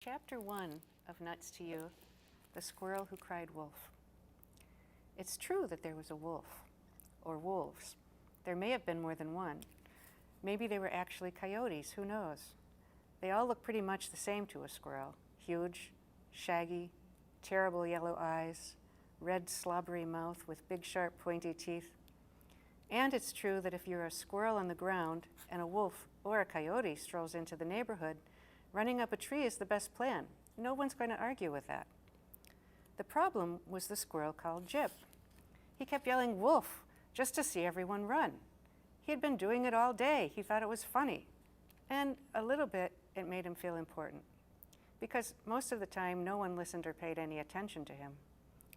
Chapter 1 of Nuts to You, The Squirrel Who Cried Wolf. It's true that there was a wolf, or wolves. There may have been more than one. Maybe they were actually coyotes, who knows? They all look pretty much the same to a squirrel. Huge, shaggy, terrible yellow eyes, red slobbery mouth with big sharp pointy teeth. And it's true that if you're a squirrel on the ground and a wolf or a coyote strolls into the neighborhood, running up a tree is the best plan. No one's going to argue with that. The problem was the squirrel called Jip. He kept yelling, "Wolf," just to see everyone run. He had been doing it all day. He thought it was funny. And a little bit, it made him feel important. Because most of the time, no one listened or paid any attention to him.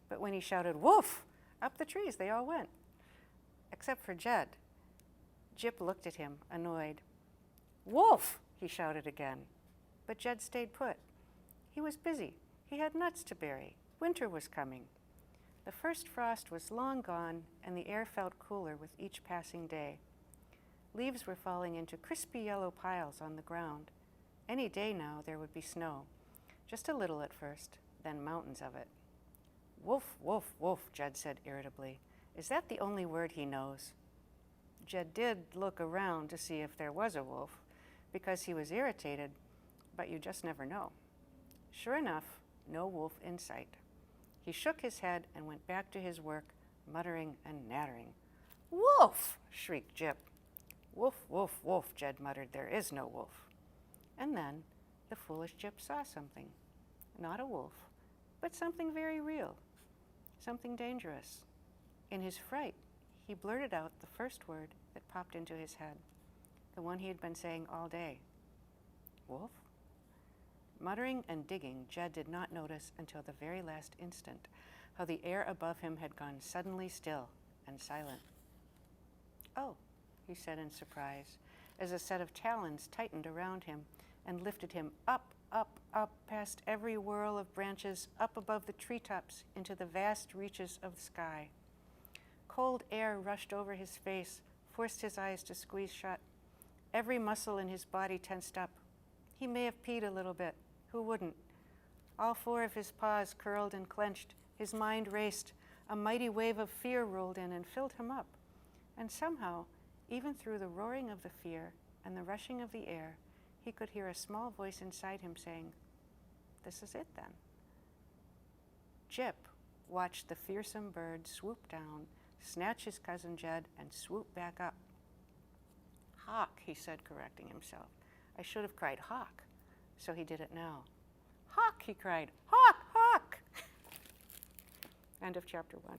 But when he shouted, "Wolf," up the trees they all went. Except for Jed. Jip looked at him, annoyed. "Wolf," he shouted again. But Jed stayed put. He was busy. He had nuts to bury. Winter was coming. The first frost was long gone, and the air felt cooler with each passing day. Leaves were falling into crispy yellow piles on the ground. Any day now there would be snow. Just a little at first, then mountains of it. "Wolf, wolf, wolf," Jed said irritably. "Is that the only word he knows?" Jed did look around to see if there was a wolf, because he was irritated, but you just never know. Sure enough, no wolf in sight. He shook his head and went back to his work, muttering and nattering. "Wolf!" shrieked Jip. "Wolf, wolf, wolf," Jed muttered. "There is no wolf." And then the foolish Jip saw something. Not a wolf, but something very real, something dangerous. In his fright, he blurted out the first word that popped into his head, the one he had been saying all day. "Wolf?" Muttering and digging, Jed did not notice until the very last instant how the air above him had gone suddenly still and silent. "Oh," he said in surprise, as a set of talons tightened around him and lifted him up, up, up, past every whirl of branches, up above the treetops into the vast reaches of the sky. Cold air rushed over his face, forced his eyes to squeeze shut. Every muscle in his body tensed up. He may have peed a little bit. Who wouldn't? All four of his paws curled and clenched. His mind raced. A mighty wave of fear rolled in and filled him up. And somehow, even through the roaring of the fear and the rushing of the air, he could hear a small voice inside him saying, "This is it then." Jip watched the fearsome bird swoop down, snatch his cousin Jed, and swoop back up. "Hawk," he said, correcting himself. "I should have cried hawk." So he did it now. "Hawk," he cried. "Hawk, hawk!" End of chapter 1.